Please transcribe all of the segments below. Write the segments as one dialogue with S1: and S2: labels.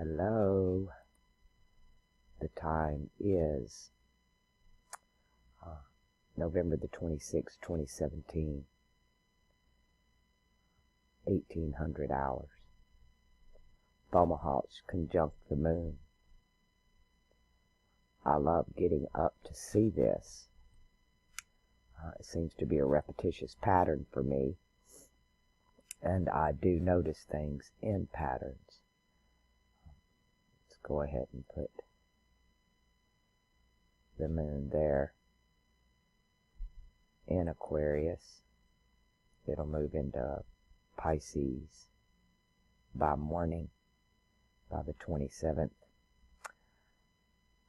S1: Hello. The time is November the 26th, 2017, 1800 hours. Tomahawks conjunct the moon. I love getting up to see this. It seems to be a repetitious pattern for me, and I do notice things in patterns. Let's go ahead and put the moon there in Aquarius. It'll move into Pisces by morning, by the 27th.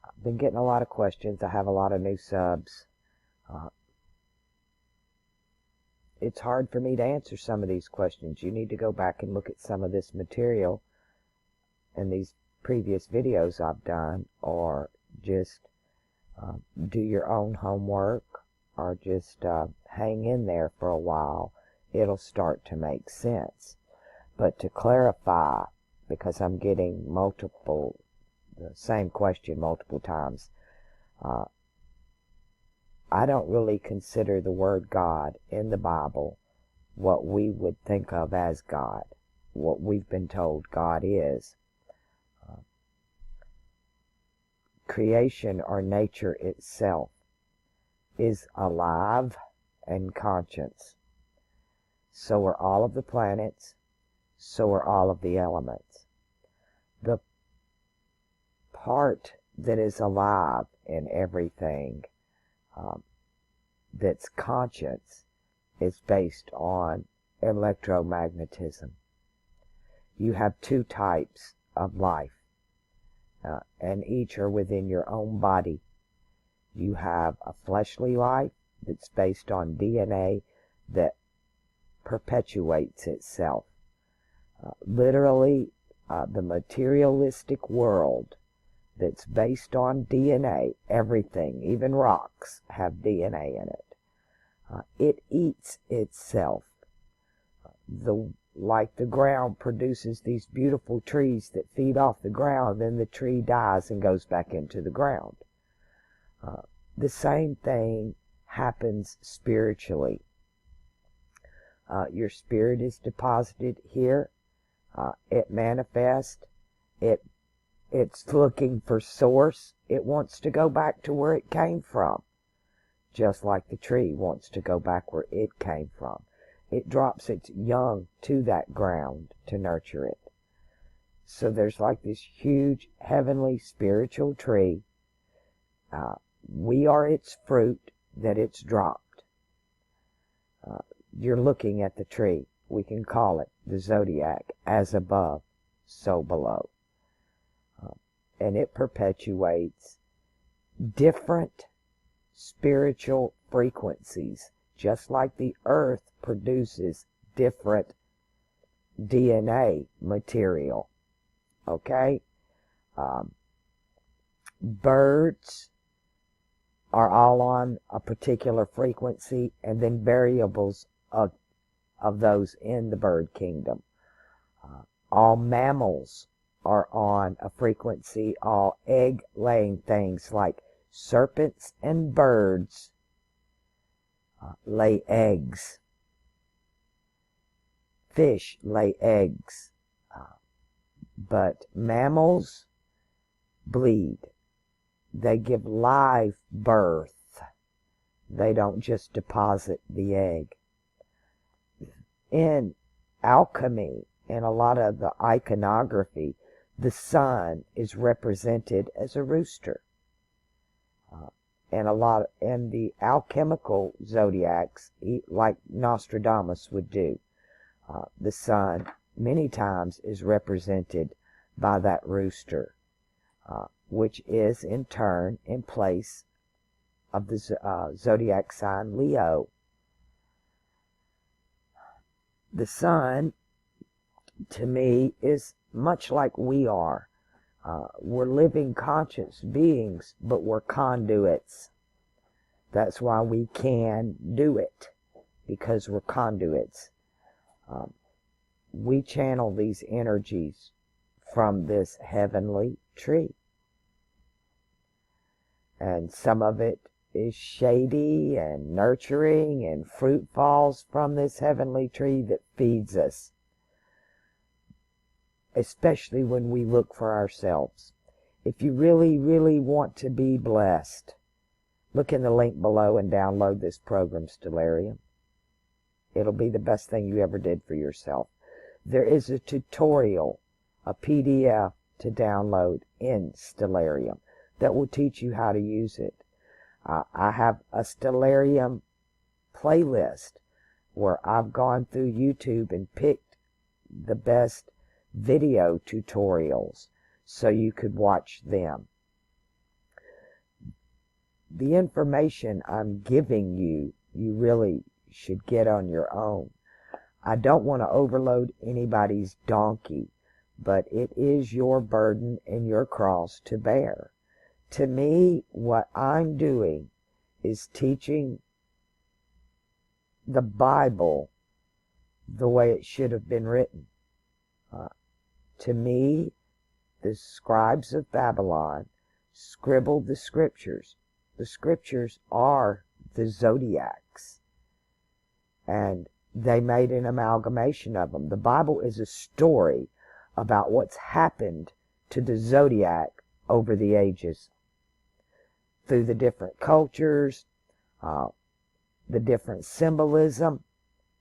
S1: I've been getting a lot of questions. I have a lot of new subs. It's hard for me to answer some of these questions. You need to go back and look at some of this material and these previous videos I've done, or just do your own homework, or just hang in there for a while. It'll start to make sense. But to clarify, because I'm getting the same question multiple times, I don't really consider the word God in the Bible what we would think of as God, what we've been told God is. Creation or nature itself is alive and conscious. So are all of the planets, so are all of the elements. The part that is alive in everything that's conscious is based on electromagnetism. You have two types of life, and each are within your own body. You have a fleshly life that's based on DNA that perpetuates itself. Literally, the materialistic world that's based on DNA, everything, even rocks, have DNA in it. It eats itself. Like the ground produces these beautiful trees that feed off the ground, then the tree dies and goes back into the ground. The same thing happens spiritually. Your spirit is deposited here. It manifests. It's looking for source. It wants to go back to where it came from, just like the tree wants to go back where it came from. It drops its young to that ground to nurture it. So there's like this huge heavenly spiritual tree. We are its fruit that it's dropped. You're looking at the tree. We can call it the zodiac, as above, so below. And it perpetuates different spiritual frequencies, just like the earth produces different DNA material. Okay? Birds are all on a particular frequency, and then variables of those in the bird kingdom. All mammals are on a frequency. All egg-laying things like serpents and birds lay eggs. Fish lay eggs. But mammals bleed. They give live birth. They don't just deposit the egg. In alchemy and a lot of the iconography, the sun is represented as a rooster. And the alchemical zodiacs, like Nostradamus would do, the sun many times is represented by that rooster, which is in turn in place of the zodiac sign Leo. The sun, to me, is much like we are. We're living conscious beings, but we're conduits. That's why we can do it, because we're conduits. We channel these energies from this heavenly tree. And some of it is shady and nurturing, and fruit falls from this heavenly tree that feeds us, especially when we look for ourselves. If you really, really want to be blessed, look in the link below and download this program, Stellarium. It'll be the best thing you ever did for yourself. There is a tutorial, a PDF to download in Stellarium that will teach you how to use it. I have a Stellarium playlist where I've gone through YouTube and picked the best video tutorials so you could watch them. The information I'm giving you, you really should get on your own. I don't want to overload anybody's donkey, but it is your burden and your cross to bear. To me, what I'm doing is teaching the Bible the way it should have been written. To me, the scribes of Babylon scribbled the scriptures. The scriptures are the zodiacs, and they made an amalgamation of them. The Bible is a story about what's happened to the zodiac over the ages, through the different cultures, the different symbolism.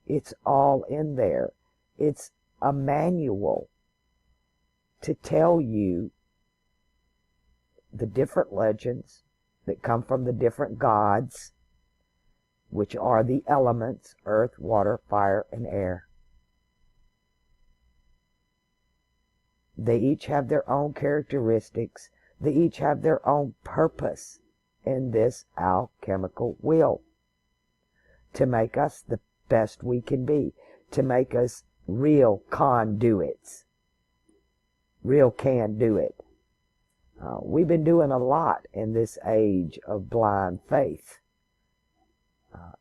S1: It's all in there. It's a manual to tell you the different legends that come from the different gods, which are the elements: earth, water, fire, and air. They each have their own characteristics. They each have their own purpose in this alchemical wheel, to make us the best we can be, to make us real conduits, real can do it. We've been doing a lot in this age of blind faith.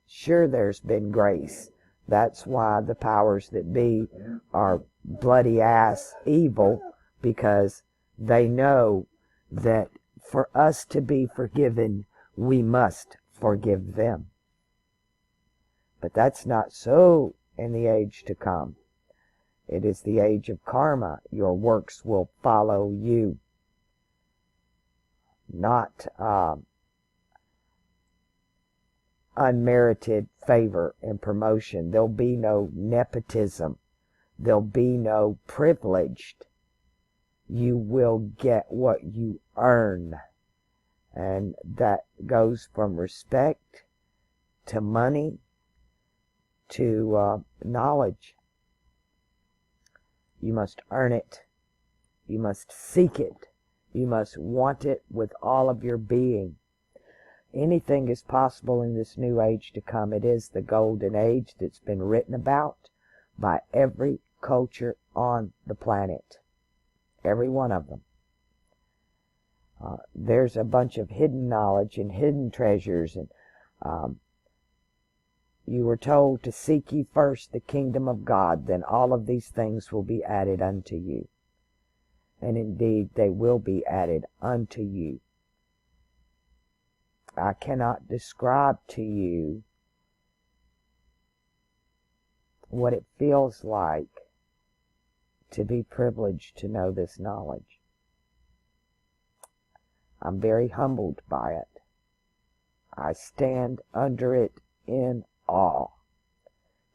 S1: Sure, there's been grace. That's why the powers that be are bloody ass evil, because they know that for us to be forgiven, we must forgive them. But that's not so in the age to come. It is the age of karma. Your works will follow you. Not unmerited favor and promotion. There'll be no nepotism. There'll be no privileged. You will get what you earn. And that goes from respect to money to knowledge. You must earn it. You must seek it. You must want it with all of your being. Anything is possible in this new age to come. It is the golden age that's been written about by every culture on the planet. Every one of them. There's a bunch of hidden knowledge and hidden treasures. And you were told to seek ye first the kingdom of God, then all of these things will be added unto you. And indeed, they will be added unto you. I cannot describe to you what it feels like to be privileged to know this knowledge. I'm very humbled by it. I stand under it in awe.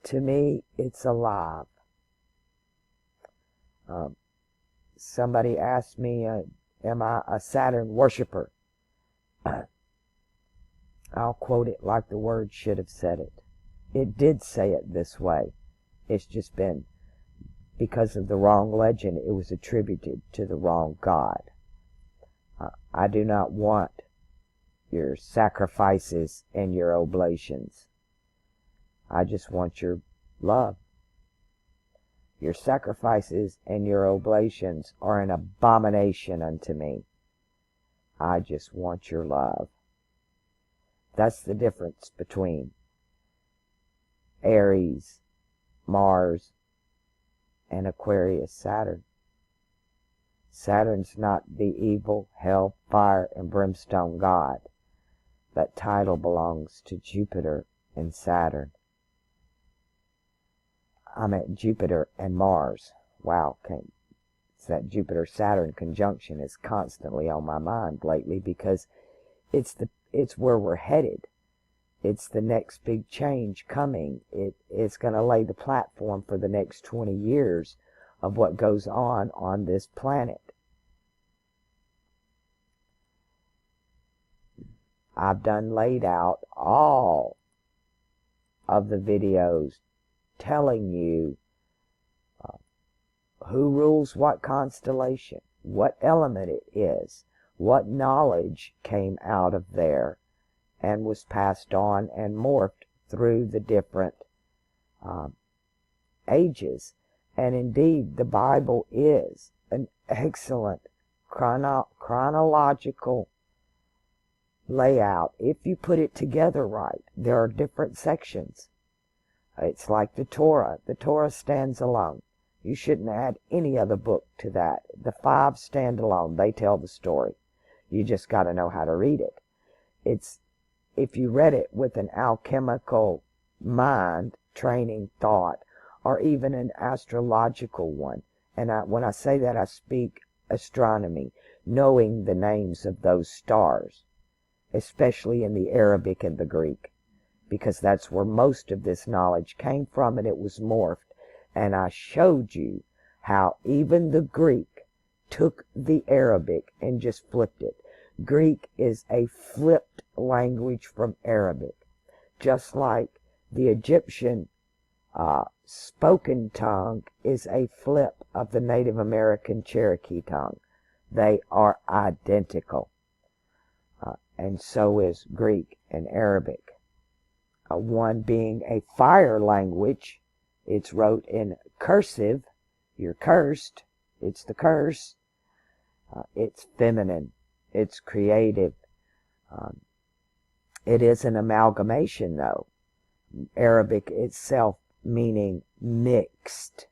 S1: To me, it's alive. Somebody asked me, am I a Saturn worshiper? I'll quote it like the word should have said it. It did say it this way. It's just been, because of the wrong legend, it was attributed to the wrong God. I do not want your sacrifices and your oblations. I just want your love. Your sacrifices and your oblations are an abomination unto me. I just want your love. That's the difference between Aries, Mars, and Aquarius, Saturn. Saturn's not the evil, hell, fire, and brimstone god. That title belongs to Jupiter and Saturn. I'm at Jupiter and Mars. Wow, it's that Jupiter-Saturn conjunction is constantly on my mind lately, because it's where we're headed. It's the next big change coming. It's going to lay the platform for the next 20 years of what goes on this planet. I've laid out all of the videos telling you who rules what constellation, what element it is, what knowledge came out of there and was passed on and morphed through the different ages. And indeed, the Bible is an excellent chronological layout if you put it together right. There are different sections. It's like the Torah. The Torah stands alone. You shouldn't add any other book to that. The 5 stand alone. They tell the story. You just got to know how to read it. If you read it with an alchemical mind, training thought, or even an astrological one, and when I say that, I speak astronomy, knowing the names of those stars, especially in the Arabic and the Greek, because that's where most of this knowledge came from, and it was morphed. And I showed you how even the Greek took the Arabic and just flipped it. Greek is a flipped language from Arabic, just like the Egyptian spoken tongue is a flip of the Native American Cherokee tongue. They are identical. And so is Greek and Arabic. One being a fire language, it's wrote in cursive. You're cursed. It's the curse. It's feminine. It's creative. It is an amalgamation, though. Arabic itself meaning mixed.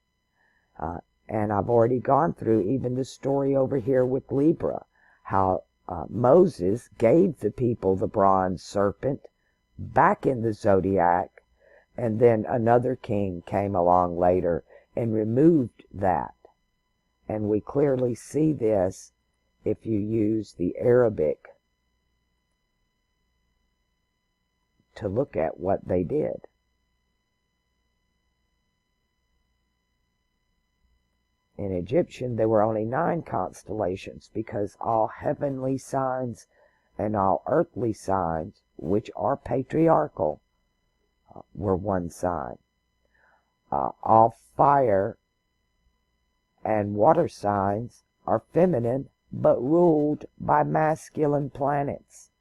S1: And I've already gone through even the story over here with Libra, how Moses gave the people the bronze serpent back in the zodiac, and then another king came along later and removed that. And we clearly see this if you use the Arabic to look at what they did. In Egyptian, there were only 9 constellations, because all heavenly signs and all earthly signs, which are patriarchal, were one sign. All fire and water signs are feminine, but ruled by masculine planets.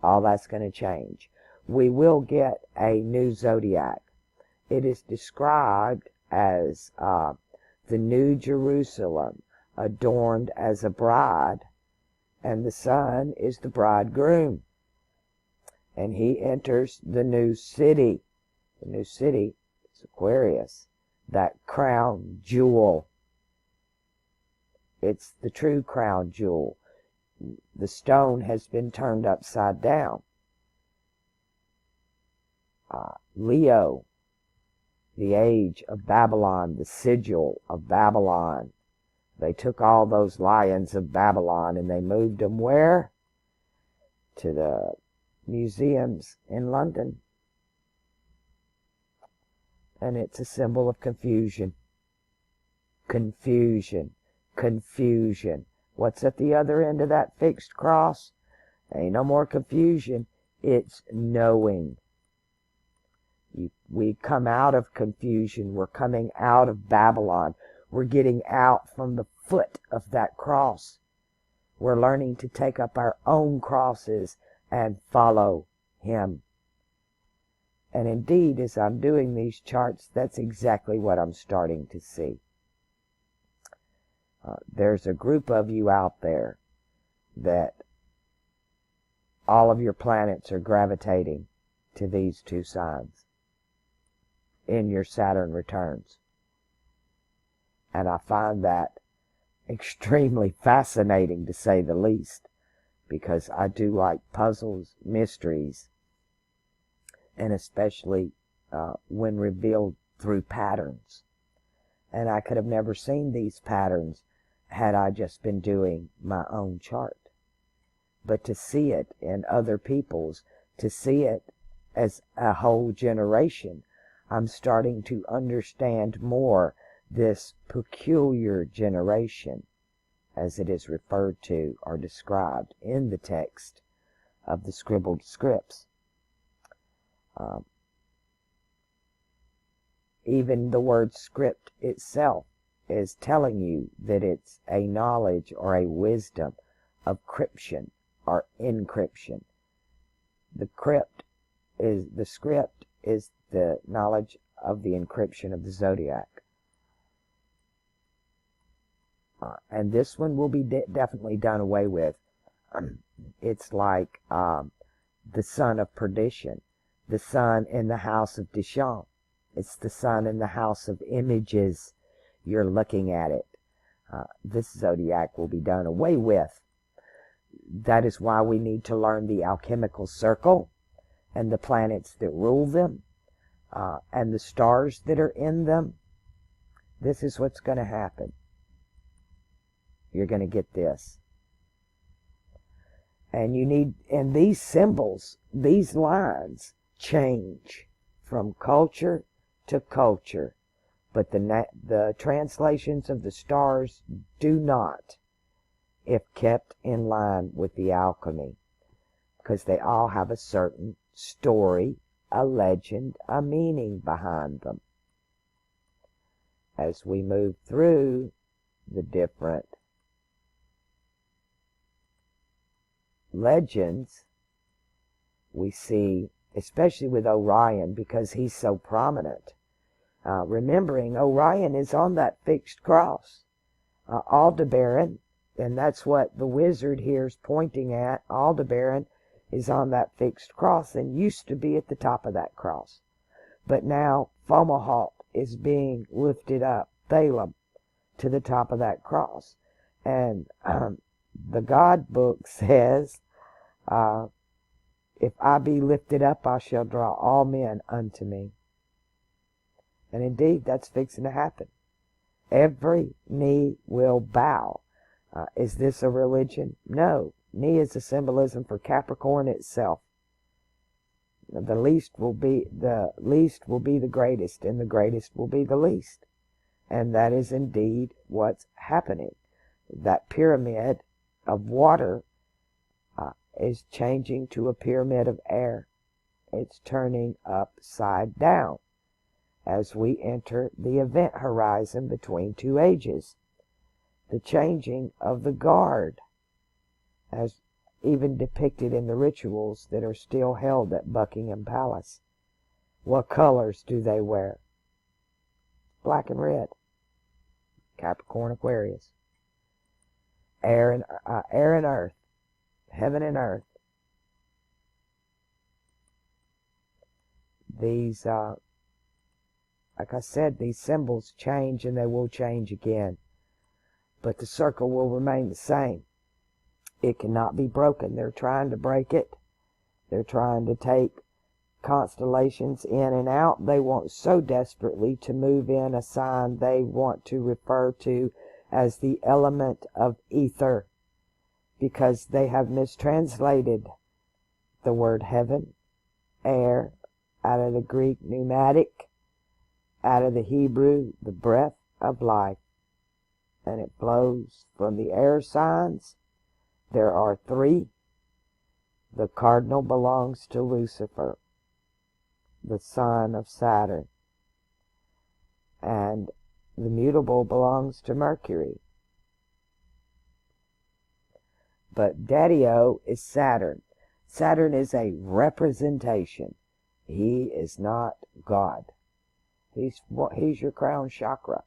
S1: All that's going to change. We will get a new zodiac. It is described as the New Jerusalem, adorned as a bride, and the sun is the bridegroom. And he enters the new city. The new city is Aquarius, that crown jewel. It's the true crown jewel. The stone has been turned upside down. Leo, the age of Babylon, the sigil of Babylon. They took all those lions of Babylon and they moved them where? To the museums in London. And it's a symbol of confusion. Confusion. Confusion. What's at the other end of that fixed cross? Ain't no more confusion. It's knowing. We come out of confusion. We're coming out of Babylon. We're getting out from the foot of that cross. We're learning to take up our own crosses and follow Him. And indeed, as I'm doing these charts, that's exactly what I'm starting to see. There's a group of you out there that all of your planets are gravitating to these 2 signs in your Saturn returns. And I find that extremely fascinating, to say the least, because I do like puzzles, mysteries, and especially when revealed through patterns. And I could have never seen these patterns had I just been doing my own chart. But to see it in other people's, to see it as a whole generation, I'm starting to understand more this peculiar generation, as it is referred to or described in the text of the scribbled scripts. Even the word script itself is telling you that it's a knowledge or a wisdom of cryption or encryption. The script is the knowledge of the encryption of the zodiac. And this one will be definitely done away with. It's like the son of perdition, the son in the house of Dishon. It's the sun in the house of images. You're looking at it. This zodiac will be done away with. That is why we need to learn the alchemical circle and the planets that rule them and the stars that are in them. This is what's going to happen. You're going to get this. And these symbols, these lines change from culture to culture, but the translations of the stars do not, if kept in line with the alchemy, because they all have a certain story, a legend, a meaning behind them. As we move through the different legends, we see, especially with Orion, because he's so prominent. Remembering Orion is on that fixed cross. Aldebaran, and that's what the wizard here is pointing at. Aldebaran is on that fixed cross and used to be at the top of that cross. But now Fomalhaut is being lifted up, Thalem, to the top of that cross. And the God book says, if I be lifted up, I shall draw all men unto me. And indeed, that's fixing to happen. Every knee will bow. Is this a religion? No. Knee is a symbolism for Capricorn itself. The least will be the greatest, and the greatest will be the least. And that is indeed what's happening. That pyramid of water is changing to a pyramid of air. It's turning upside down as we enter the event horizon between two ages. The changing of the guard, as even depicted in the rituals that are still held at Buckingham Palace. What colors do they wear? Black and red. Capricorn, Aquarius. Air and earth. Heaven and earth. These, like I said, these symbols change and they will change again. But the circle will remain the same. It cannot be broken. They're trying to break it. They're trying to take constellations in and out. They want so desperately to move in a sign they want to refer to as the element of ether, because they have mistranslated the word heaven, air, out of the Greek pneumatic, out of the Hebrew the breath of life, and it flows from the air signs. There are three. The cardinal belongs to Lucifer, the son of Saturn, and the mutable belongs to Mercury. But Daddy-O is Saturn. Saturn is a representation. He is not God. He's your crown chakra.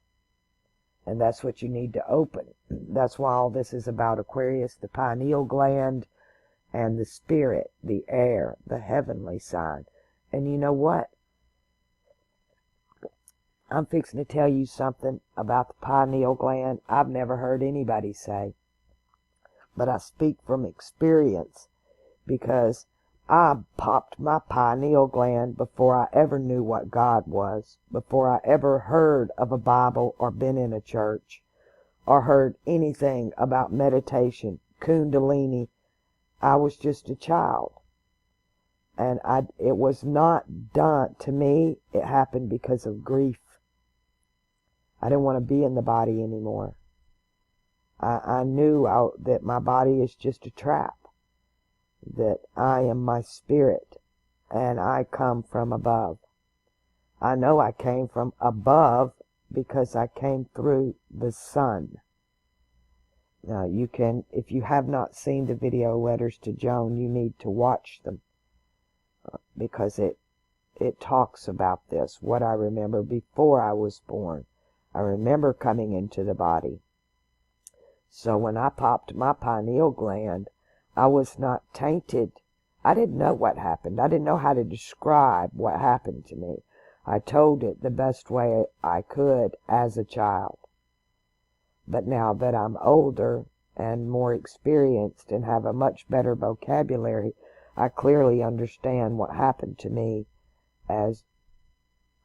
S1: And that's what you need to open. That's why all this is about Aquarius, the pineal gland, and the spirit, the air, the heavenly side. And you know what? I'm fixing to tell you something about the pineal gland I've never heard anybody say. But I speak from experience because I popped my pineal gland before I ever knew what God was, before I ever heard of a Bible or been in a church or heard anything about meditation, Kundalini. I was just a child. And it was not done to me. It happened because of grief. I didn't want to be in the body anymore. I knew that my body is just a trap, that I am my spirit, and I come from above. I know I came from above because I came through the sun. Now, you can, if you have not seen the video letters to Joan, you need to watch them, because it talks about this, what I remember before I was born. I remember coming into the body. So when I popped my pineal gland, I was not tainted. I didn't know what happened. I didn't know how to describe what happened to me. I told it the best way I could as a child. But now that I'm older and more experienced and have a much better vocabulary, I clearly understand what happened to me as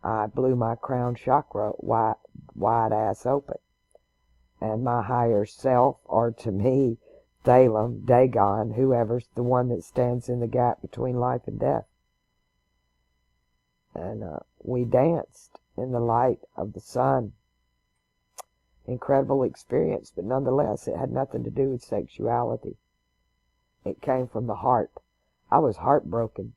S1: I blew my crown chakra wide ass open. And my higher self, or to me, Thalem, Dagon, whoever's the one that stands in the gap between life and death. And we danced in the light of the sun. Incredible experience, but nonetheless, it had nothing to do with sexuality. It came from the heart. I was heartbroken.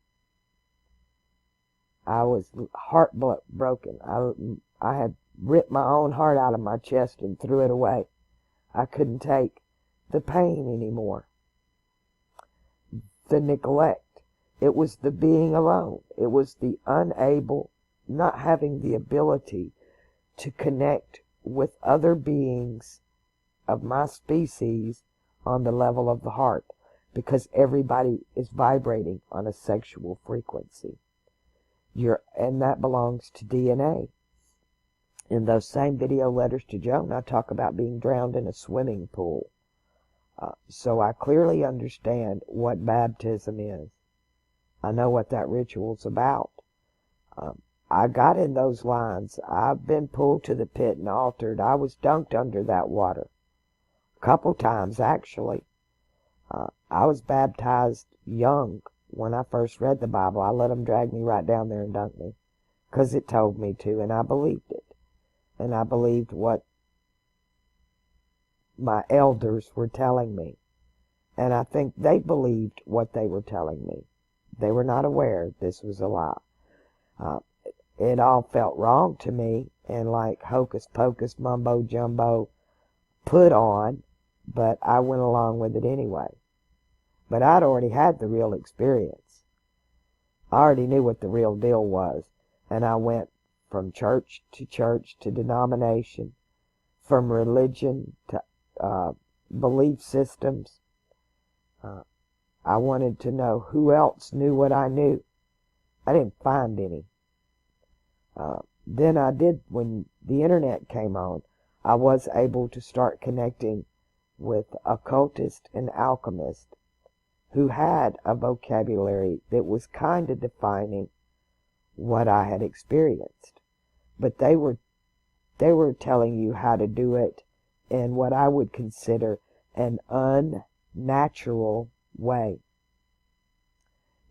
S1: I was heartbroken. I had ripped my own heart out of my chest and threw it away. I couldn't take the pain anymore. The neglect. It was the being alone. It was the unable, not having the ability to connect with other beings of my species on the level of the heart, because everybody is vibrating on a sexual frequency. And that belongs to DNA. In those same video letters to Joan, I talk about being drowned in a swimming pool. So I clearly understand what baptism is. I know what that ritual's about. I got in those lines. I've been pulled to the pit and altered. I was dunked under that water. A couple times, actually. I was baptized young. When I first read the Bible, I let them drag me right down there and dunk me, because it told me to, and I believed it. And I believed what my elders were telling me. And I think they believed what they were telling me. They were not aware this was a lie. It all felt wrong to me, and like hocus pocus, mumbo jumbo put on, but I went along with it anyway. But I'd already had the real experience. I already knew what the real deal was, and I went from church to denomination, from religion to belief systems. I wanted to know who else knew what I knew. I didn't find any. Then I did, when the internet came on, I was able to start connecting with occultists and alchemists who had a vocabulary that was kind of defining what I had experienced. But they were telling you how to do it in what I would consider an unnatural way.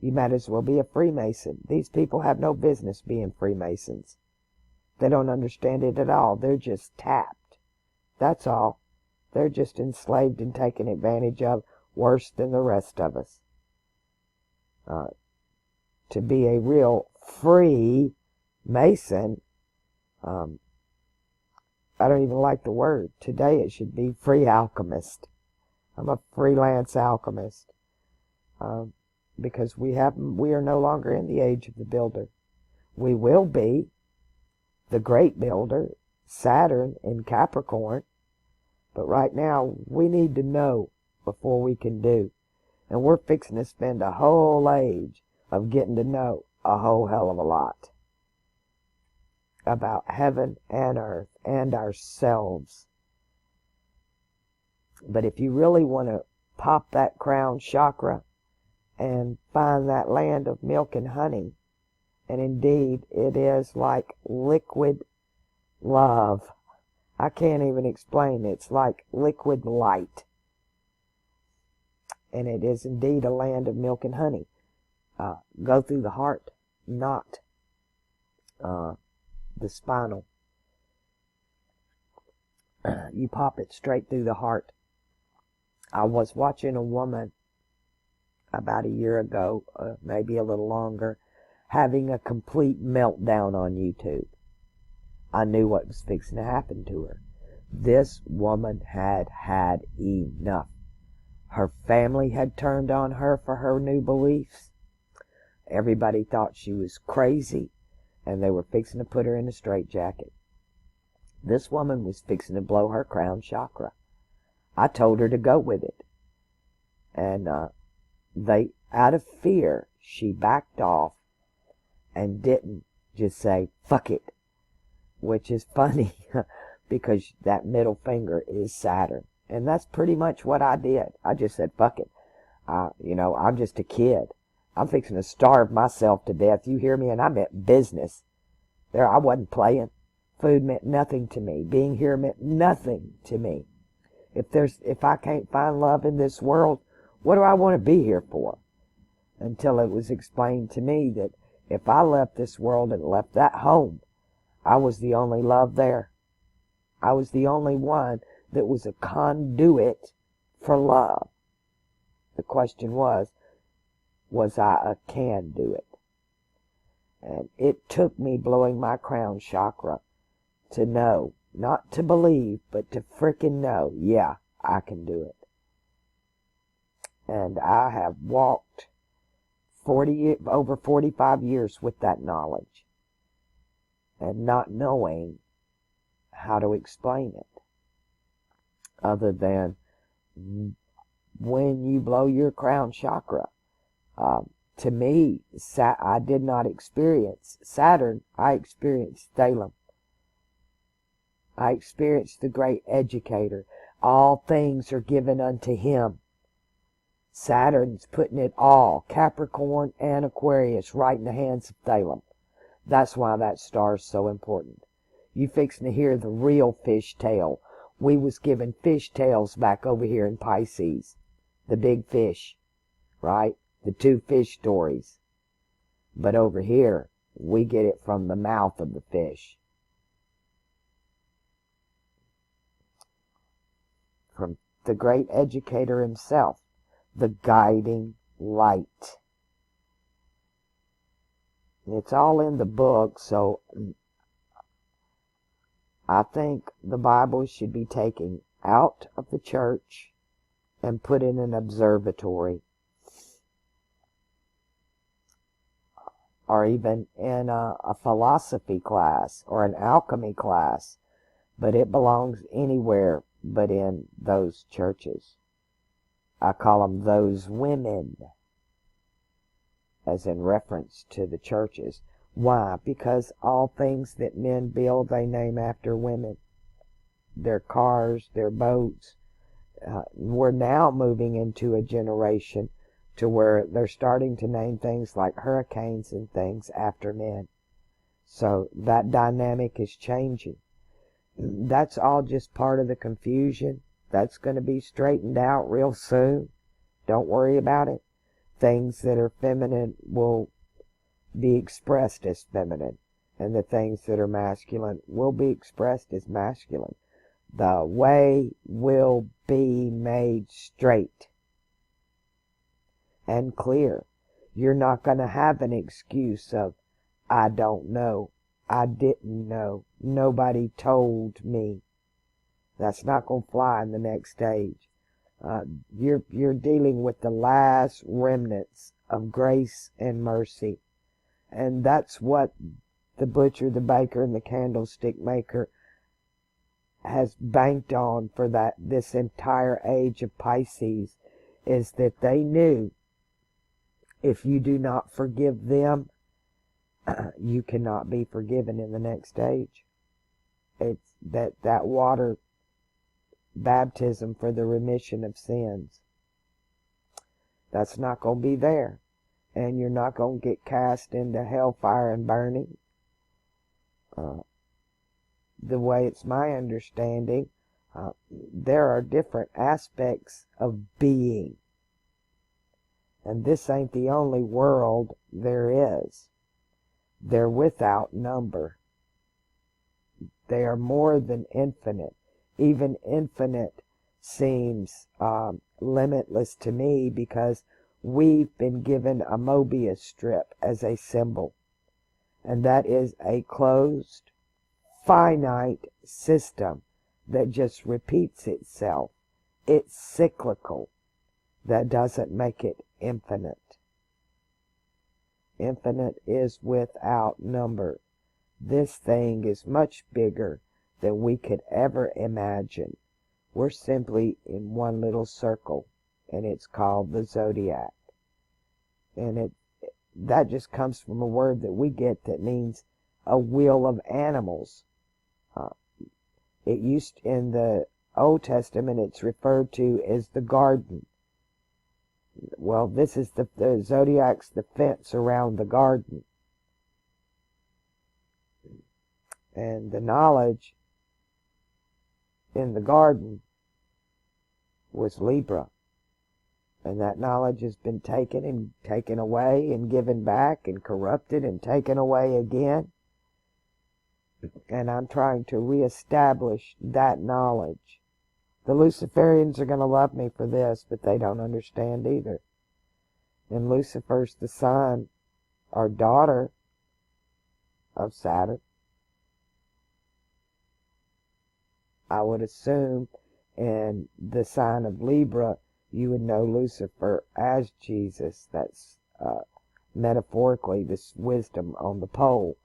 S1: You might as well be a Freemason. These people have no business being Freemasons. They don't understand it at all. They're just tapped. That's all. They're just enslaved and taken advantage of worse than the rest of us. To be a real free Mason, I don't even like the word. Today it should be free alchemist. I'm a freelance alchemist. Because we are no longer in the age of the builder. We will be the great builder, Saturn in Capricorn. But right now, we need to know before we can do. And we're fixing to spend a whole age of getting to know a whole hell of a lot. about heaven and earth and ourselves. But if you really want to pop that crown chakra and find that land of milk and honey, and indeed it is like liquid love. I can't even explain. It's like liquid light. And it is indeed a land of milk and honey. Go through the heart, not the spinal. You pop it straight through the heart. I was watching a woman about a year ago, maybe a little longer, having a complete meltdown on YouTube. I knew what was fixing to happen to her. This woman had had enough. Her family had turned on her for her new beliefs. Everybody thought she was crazy, and they were fixing to put her in a straitjacket. This woman was fixing to blow her crown chakra. I told her to go with it. And out of fear, she backed off and didn't just say, fuck it. Which is funny, because that middle finger is Saturn. And that's pretty much what I did. I just said, fuck it. I'm just a kid. I'm fixing to starve myself to death. You hear me? And I meant business. There, I wasn't playing. Food meant nothing to me. Being here meant nothing to me. If I can't find love in this world, what do I want to be here for? Until it was explained to me that if I left this world and left that home, I was the only love there. I was the only one that was a conduit for love. The question was I a can-do-it? And it took me blowing my crown chakra to know, not to believe, but to frickin' know, yeah, I can do it. And I have walked over 45 years with that knowledge and not knowing how to explain it, other than when you blow your crown chakra. To me, I did not experience Saturn. I experienced Stellarium. I experienced the great educator. All things are given unto him. Saturn's putting it all, Capricorn and Aquarius, right in the hands of Stellarium. That's why that star's so important. You fixing to hear the real fish tale. We was given fish tales back over here in Pisces. The big fish, right? The two fish stories. But over here, we get it from the mouth of the fish. From the great educator himself, the guiding light. It's all in the book, so I think the Bible should be taken out of the church and put in an observatory, or even in a philosophy class or an alchemy class, but it belongs anywhere but in those churches. I call them those women, as in reference to the churches. Why? Because all things that men build, they name after women. Their cars, their boats. We're now moving into a generation to where they're starting to name things like hurricanes and things after men. So that dynamic is changing. That's all just part of the confusion. That's going to be straightened out real soon. Don't worry about it. Things that are feminine will be expressed as feminine, and the things that are masculine will be expressed as masculine. The way will be made straight and clear. You're not going to have an excuse of, I don't know, I didn't know, nobody told me. That's not going to fly in the next stage. You're dealing with the last remnants of grace and mercy. And that's what the butcher, the baker, and the candlestick maker has banked on for this entire age of Pisces, is that they knew if you do not forgive them you cannot be forgiven in the next stage. It's that water baptism for the remission of sins. That's not going to be there. And you're not going to get cast into hellfire and burning. The way it's my understanding, there are different aspects of being. And this ain't the only world there is. They're without number. They are more than infinite. Even infinite seems limitless to me, because we've been given a Mobius strip as a symbol. And that is a closed, finite system that just repeats itself. It's cyclical. That doesn't make it infinite. Infinite is without number. This thing is much bigger than we could ever imagine. We're simply in one little circle, and it's called the zodiac. And that just comes from a word that we get that means a wheel of animals. It used in the Old Testament, it's referred to as the garden. Well, this is the zodiac's the fence around the garden. And the knowledge in the garden was Libra. And that knowledge has been taken and taken away and given back and corrupted and taken away again. And I'm trying to reestablish that knowledge. The Luciferians are going to love me for this, but they don't understand either. And Lucifer's the son or daughter of Saturn. I would assume in the sign of Libra, you would know Lucifer as Jesus. That's metaphorically this wisdom on the pole.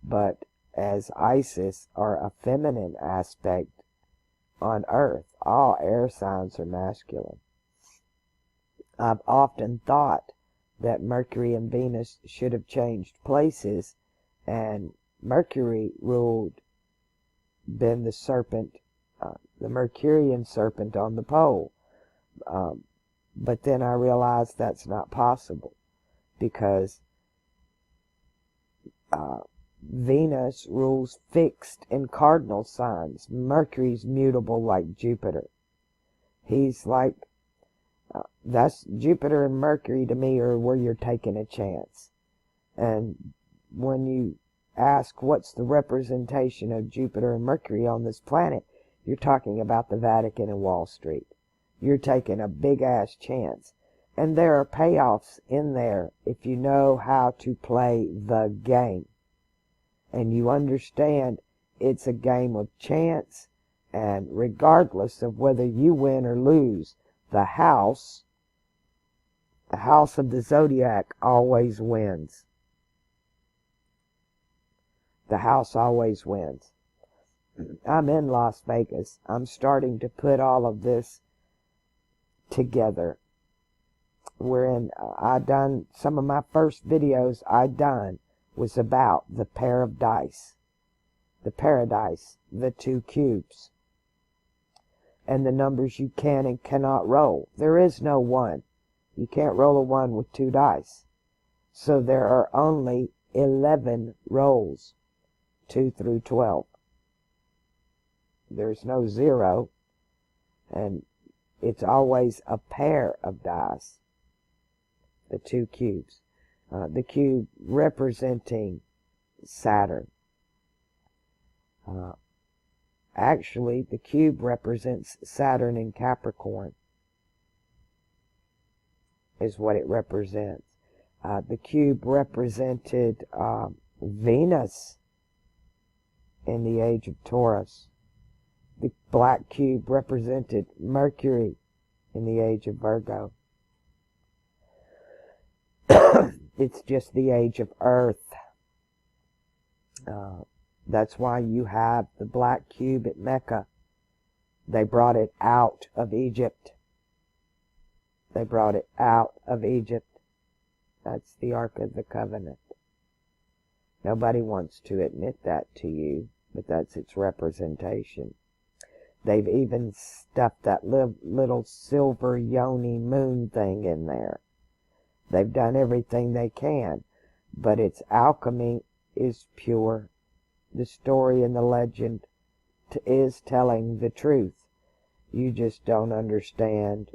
S1: But as Isis, or a feminine aspect on Earth, all air signs are masculine. I've often thought that Mercury and Venus should have changed places, and Mercury been the serpent, the Mercurian serpent on the pole. But then I realized that's not possible, because Venus rules fixed and cardinal signs. Mercury's mutable like Jupiter. He's like, that's Jupiter and Mercury to me are where you're taking a chance. And when you ask what's the representation of Jupiter and Mercury on this planet, you're talking about the Vatican and Wall Street. You're taking a big-ass chance. And there are payoffs in there if you know how to play the game. And you understand it's a game of chance, and regardless of whether you win or lose, the house of the zodiac always wins. The house always wins. I'm in Las Vegas. I'm starting to put all of this together. I done some of my first videos was about the pair of dice, the paradise, the two cubes, and the numbers you can and cannot roll. There is no one. You can't roll a 1 with 2 dice. So there are only 11 rolls, 2 through 12. There's no 0, and it's always a pair of dice, the two cubes. The cube representing Saturn. Actually, the cube represents Saturn in Capricorn, is what it represents. The cube represented Venus in the age of Taurus. The black cube represented Mercury in the age of Virgo. It's just the age of Earth. That's why you have the black cube at Mecca. They brought it out of Egypt. They brought it out of Egypt. That's the Ark of the Covenant. Nobody wants to admit that to you, but that's its representation. They've even stuffed that little silver yoni moon thing in there. They've done everything they can, but its alchemy is pure. The story and the legend is telling the truth. You just don't understand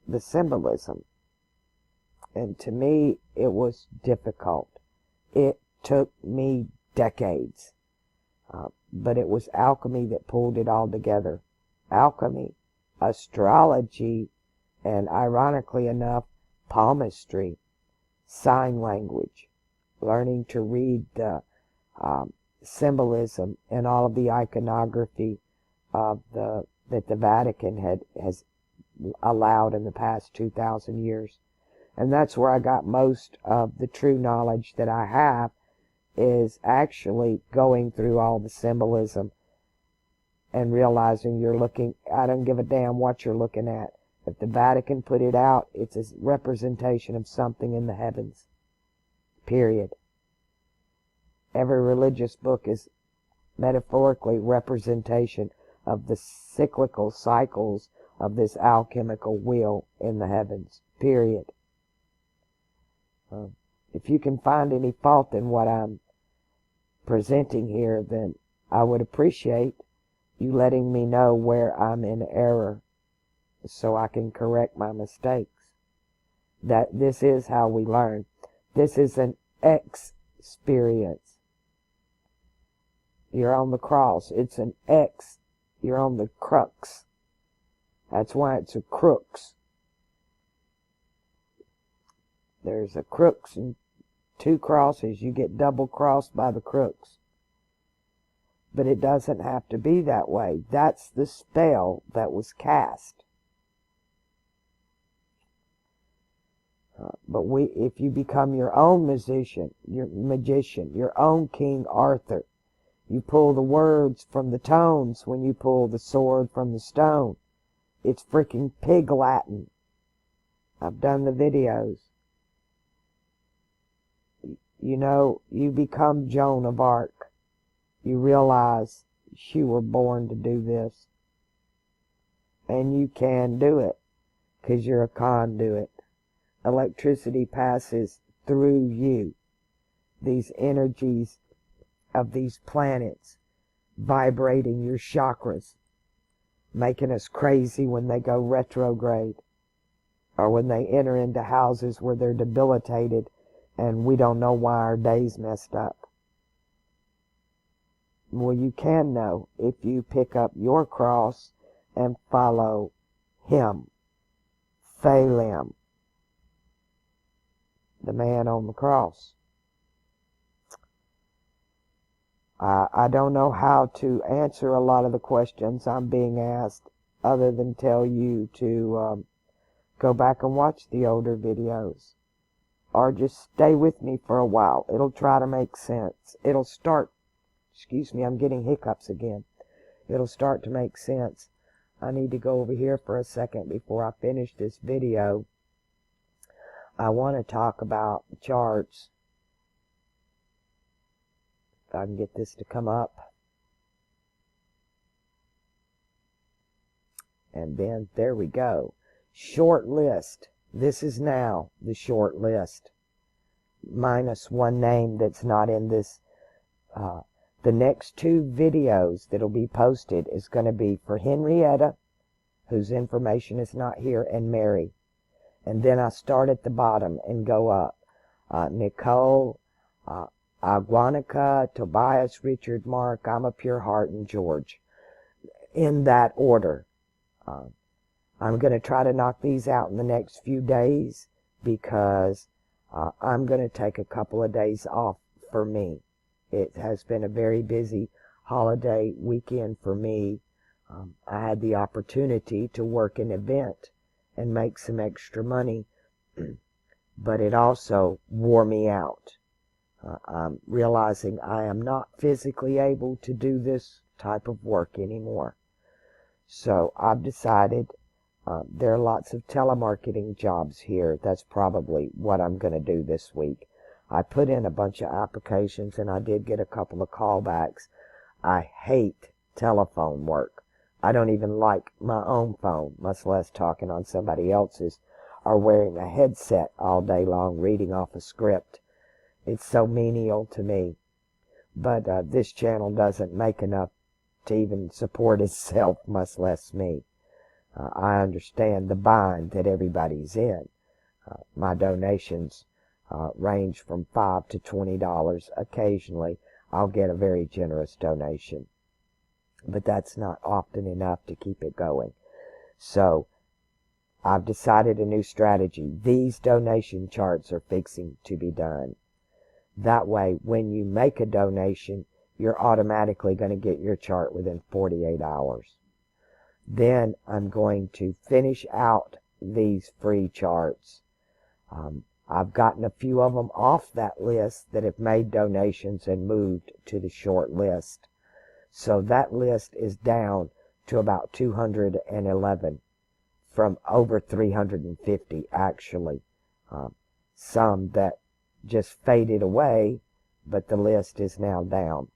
S1: the symbolism. And to me, it was difficult. It took me decades. But it was alchemy that pulled it all together. Alchemy, astrology, and ironically enough, palmistry, sign language, learning to read the symbolism and all of the iconography of that the Vatican has allowed in the past 2,000 years. And that's where I got most of the true knowledge that I have, is actually going through all the symbolism and realizing you're looking, I don't give a damn what you're looking at. If the Vatican put it out, it's a representation of something in the heavens. Period. Every religious book is metaphorically representation of the cyclical cycles of this alchemical wheel in the heavens. Period. If you can find any fault in what I'm presenting here, then I would appreciate you letting me know where I'm in error so I can correct my mistakes. That this is how we learn. This is an experience. You're on the cross. It's an X. You're on the crux. That's why it's a crux. There's a crux and two crosses. You get double crossed by the crux. But it doesn't have to be that way. That's the spell that was cast. But if you become your own magician, your own King Arthur, you pull the words from the tones when you pull the sword from the stone. It's freaking pig Latin. I've done the videos. You know, you become Joan of Arc. You realize you were born to do this. And you can do it, because you're a conduit. Electricity passes through you. These energies of these planets vibrating your chakras, making us crazy when they go retrograde, or when they enter into houses where they're debilitated and we don't know why our day's messed up. Well, you can know if you pick up your cross and follow him, Thalim, the man on the cross. I don't know how to answer a lot of the questions I'm being asked, other than tell you to go back and watch the older videos. Or just stay with me for a while. It'll try to make sense. It'll start, excuse me, I'm getting hiccups again. It'll start to make sense. I need to go over here for a second before I finish this video. I want to talk about the charts. If I can get this to come up. And then, there we go. Short list. This is now the short list. Minus one name that's not in this. The next two videos that'll be posted is going to be for Henrietta, whose information is not here, and Mary. And then I start at the bottom and go up. Nicole, Aguanica, Tobias, Richard, Mark, I'm a Pure Heart, and George. In that order. I'm going to try to knock these out in the next few days, because I'm going to take a couple of days off for me. It has been a very busy holiday weekend for me. I had the opportunity to work an event and make some extra money, but it also wore me out. I'm realizing I am not physically able to do this type of work anymore. So I've decided there are lots of telemarketing jobs here. That's probably what I'm going to do this week. I put in a bunch of applications, and I did get a couple of callbacks. I hate telephone work. I don't even like my own phone, much less talking on somebody else's or wearing a headset all day long reading off a script. It's so menial to me. But this channel doesn't make enough to even support itself, much less me. I understand the bind that everybody's in. My donations range from $5 to $20. Occasionally, I'll get a very generous donation. But that's not often enough to keep it going. So, I've decided a new strategy. These donation charts are fixing to be done. That way, when you make a donation, you're automatically going to get your chart within 48 hours. Then I'm going to finish out these free charts. I've gotten a few of them off that list that have made donations and moved to the short list. So that list is down to about 211 from over 350 actually. Some that just faded away, but the list is now down.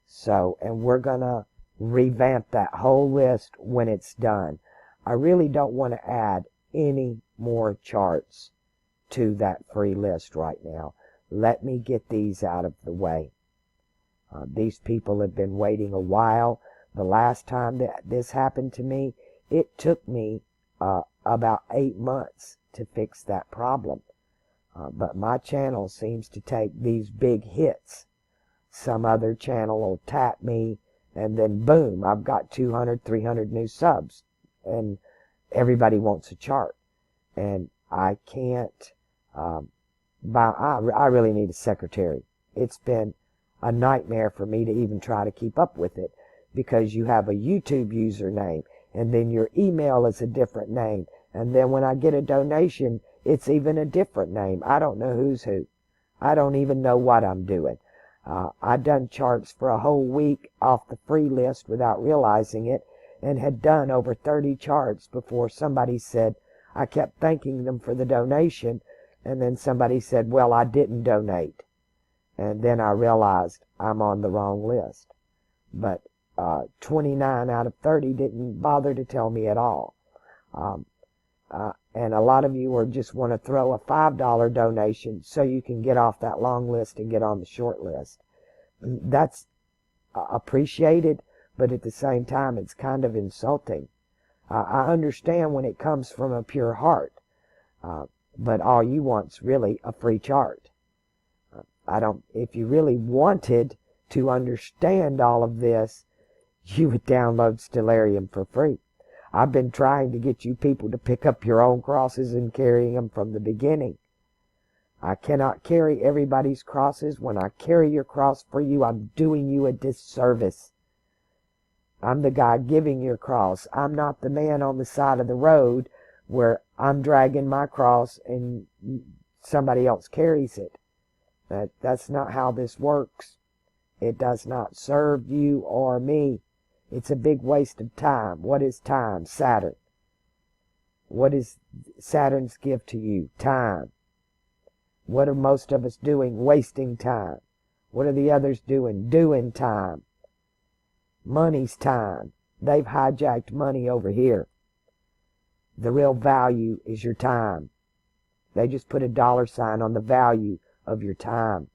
S1: So, and we're going to revamp that whole list when it's done. I really don't want to add any more charts to that free list right now. Let me get these out of the way. These people have been waiting a while. The last time that this happened to me, it took me about 8 months to fix that problem. But my channel seems to take these big hits. Some other channel will tap me, and then boom, I've got 200, 300 new subs. And everybody wants a chart. And I can't, I really need a secretary. It's been a nightmare for me to even try to keep up with it, because you have a YouTube username, and then your email is a different name. And then when I get a donation, it's even a different name. I don't know who's who. I don't even know what I'm doing. I'd done charts for a whole week off the free list without realizing it, and had done over 30 charts before somebody said, I kept thanking them for the donation, and then somebody said, well, I didn't donate. And then I realized I'm on the wrong list. But 29 out of 30 didn't bother to tell me at all. And a lot of you are just want to throw a $5 donation so you can get off that long list and get on the short list. That's appreciated, but at the same time, it's kind of insulting. I understand when it comes from a pure heart, but all you want's really a free chart. If you really wanted to understand all of this, you would download Stellarium for free. I've been trying to get you people to pick up your own crosses and carrying them from the beginning. I cannot carry everybody's crosses. When I carry your cross for you, I'm doing you a disservice. I'm the guy giving your cross. I'm not the man on the side of the road where I'm dragging my cross and somebody else carries it. That's not how this works. It does not serve you or me. It's a big waste of time. What is time? Saturn. What is Saturn's gift to you? Time. What are most of us doing? Wasting time. What are the others doing? Doing time. Money's time. They've hijacked money over here. The real value is your time. They just put a $sign on the value of your time.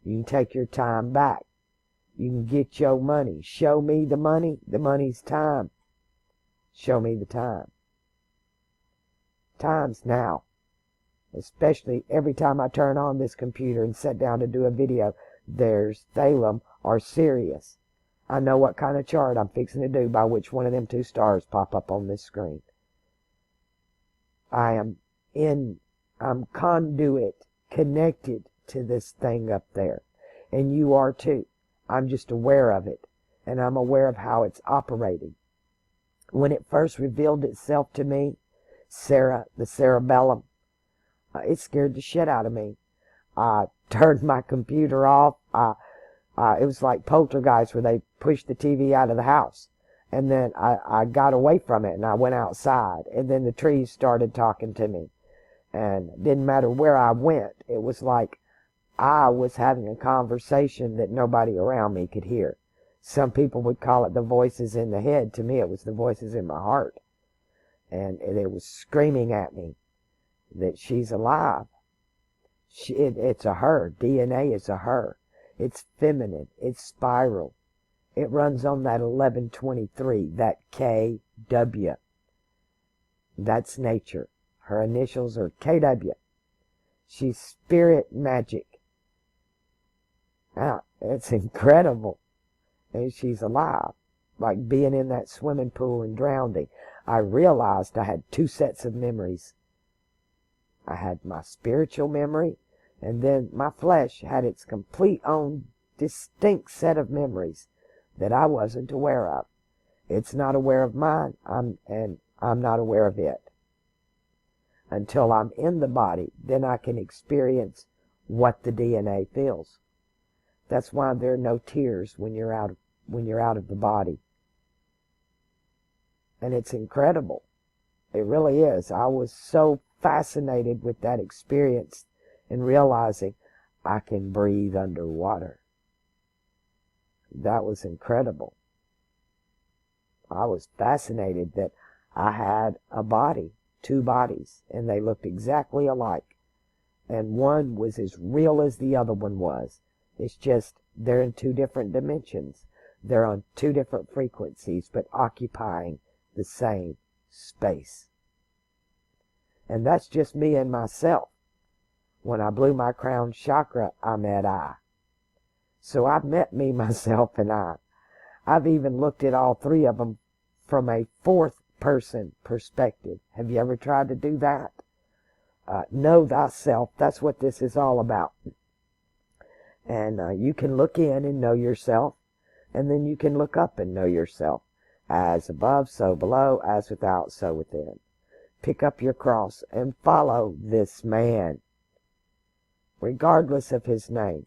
S1: You can take your time back. You can get your money. Show me the money. The money's time. Show me the time. Time's now. Especially every time I turn on this computer and sit down to do a video, there's Thalem or Sirius. I know what kind of chart I'm fixing to do by which one of them two stars pop up on this screen. I'm conduit, connected to this thing up there. And you are too. I'm just aware of it. And I'm aware of how it's operating. When it first revealed itself to me, the cerebellum, it scared the shit out of me. I turned my computer off. It was like Poltergeist where they pushed the TV out of the house. And then I got away from it and I went outside. And then the trees started talking to me. And it didn't matter where I went. It was like I was having a conversation that nobody around me could hear. Some people would call it the voices in the head. To me, it was the voices in my heart. And it was screaming at me that she's alive. It's a her. DNA is a her. It's feminine. It's spiral. It runs on that 1123, that KW. That's nature. Her initials are KW. She's spirit magic. Now, it's incredible. And she's alive. Like being in that swimming pool and drowning. I realized I had two sets of memories. I had my spiritual memory, and then my flesh had its complete own distinct set of memories that I wasn't aware of. It's not aware of mine, and I'm not aware of it. Until I'm in the body, then I can experience what the DNA feels. That's why there are no tears when you're out of the body. And it's incredible. It really is. I was so fascinated with that experience and realizing I can breathe underwater. That was incredible. I was fascinated that I had a body, two bodies, and they looked exactly alike. And one was as real as the other one was. It's just they're in two different dimensions. They're on two different frequencies, but occupying the same space. And that's just me and myself. When I blew my crown chakra, I met I. So I've met me, myself, and I. I've even looked at all three of them from a fourth person perspective. Have you ever tried to do that? Know thyself. That's what this is all about. And you can look in and know yourself, and then you can look up and know yourself. As above, so below, as without, so within. Pick up your cross and follow this man, regardless of his name.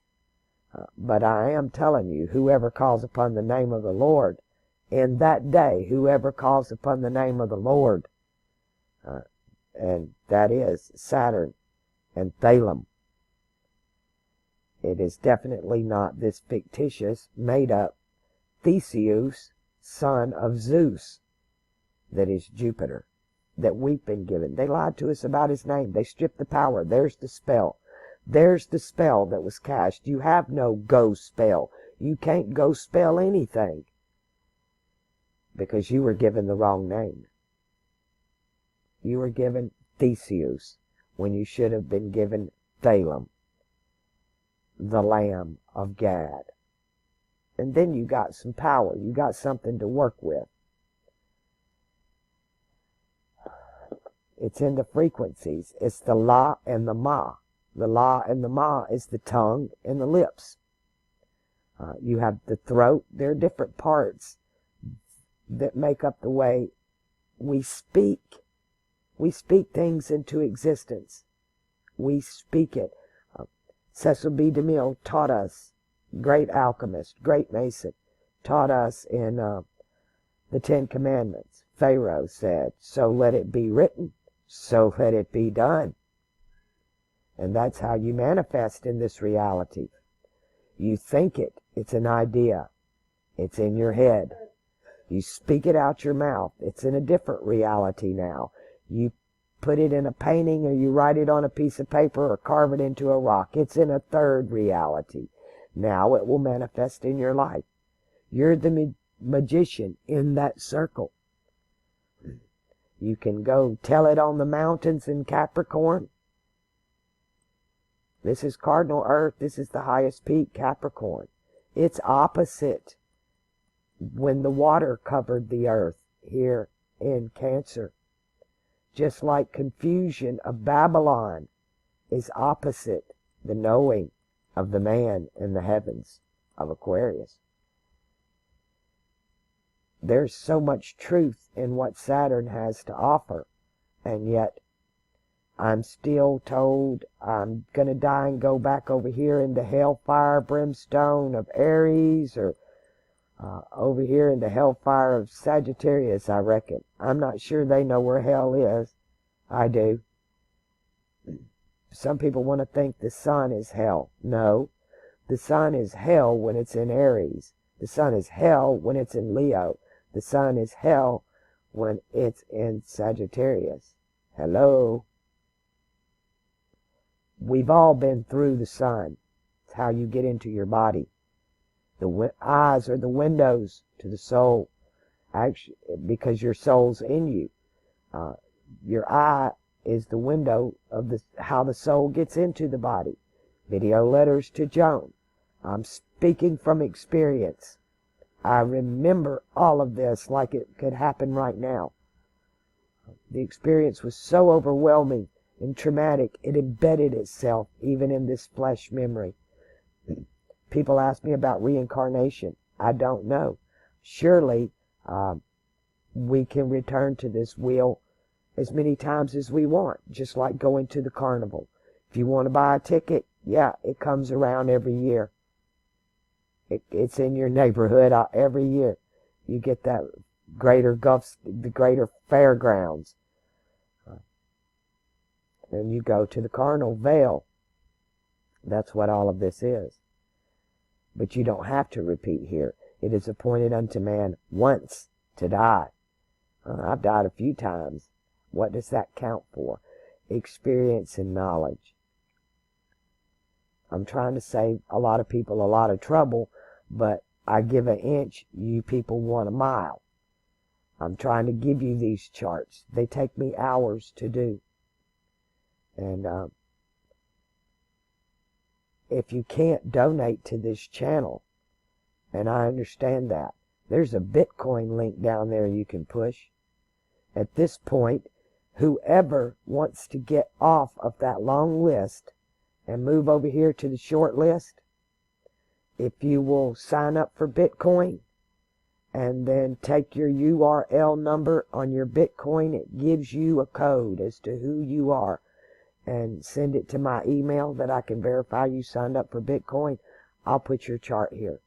S1: But I am telling you, whoever calls upon the name of the Lord, in that day, whoever calls upon the name of the Lord, and that is Saturn and Thalum. It is definitely not this fictitious, made-up Theseus, son of Zeus, that is Jupiter, that we've been given. They lied to us about his name. They stripped the power. There's the spell. There's the spell that was cast. You have no go spell. You can't go spell anything because you were given the wrong name. You were given Theseus when you should have been given Thalum, the Lamb of Gad. And then you got some power. You got something to work with. It's in the frequencies. It's the La and the Ma. The La and the Ma is the tongue and the lips. You have the throat. There are different parts that make up the way we speak. We speak things into existence. We speak it. Cecil B. DeMille taught us, great alchemist, great Mason, taught us in the Ten Commandments. Pharaoh said, so let it be written, so let it be done. And that's how you manifest in this reality. You think it. It's an idea. It's in your head. You speak it out your mouth. It's in a different reality now. You put it in a painting, or you write it on a piece of paper, or carve it into a rock. It's in a third reality. Now it will manifest in your life. You're the magician in that circle. You can go tell it on the mountains in Capricorn. This is cardinal Earth. This is the highest peak, Capricorn. It's opposite when the water covered the earth here in Cancer. Just like confusion of Babylon is opposite the knowing of the man in the heavens of Aquarius. There's so much truth in what Saturn has to offer, and yet I'm still told I'm going to die and go back over here into hellfire, brimstone of Aries, or over here in the hellfire of Sagittarius, I reckon. I'm not sure they know where hell is. I do. some people want to think the sun is hell. No, the sun is hell when it's in Aries. The sun is hell when it's in Leo. The sun is hell when it's in Sagittarius. Hello? We've all been through the sun. It's how you get into your body. The eyes are the windows to the soul, actually, because your soul's in you. Your eye is the window of how the soul gets into the body. Video letters to Joan. I'm speaking from experience. I remember all of this like it could happen right now. The experience was so overwhelming and traumatic, it embedded itself even in this flesh memory. People ask me about reincarnation. I don't know. Surely we can return to this wheel as many times as we want, just like going to the carnival. If you want to buy a ticket, yeah, it comes around every year. It's in your neighborhood every year. You get that the greater fairgrounds. And you go to the carnal veil. That's what all of this is. But you don't have to repeat here. It is appointed unto man once to die. I've died a few times. What does that count for? Experience and knowledge. I'm trying to save a lot of people a lot of trouble, but I give an inch, you people want a mile. I'm trying to give you these charts. They take me hours to do. And if you can't donate to this channel, and I understand that, there's a Bitcoin link down there you can push. At this point, whoever wants to get off of that long list and move over here to the short list, if you will sign up for Bitcoin and then take your URL number on your Bitcoin, it gives you a code as to who you are, and send it to my email that I can verify you signed up for Bitcoin, I'll put your chart here.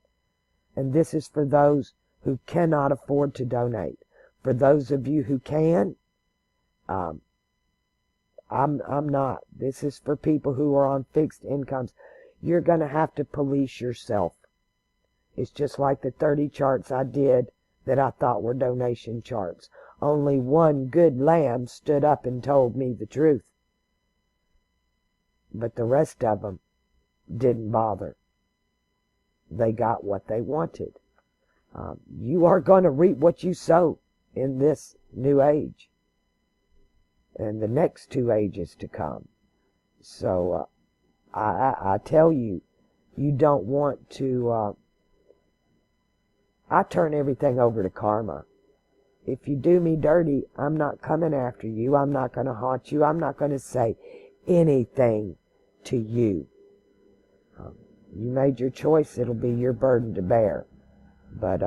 S1: And this is for those who cannot afford to donate. For those of you who can, I'm not. This is for people who are on fixed incomes. You're going to have to police yourself. It's just like the 30 charts I did that I thought were donation charts. Only one good lamb stood up and told me the truth. But the rest of them didn't bother. They got what they wanted. You are going to reap what you sow in this new age and the next 2 ages to come. So I tell you, you don't want to... I turn everything over to karma. If you do me dirty, I'm not coming after you. I'm not going to haunt you. I'm not going to say anything to you. You made your choice. It'll be your burden to bear. But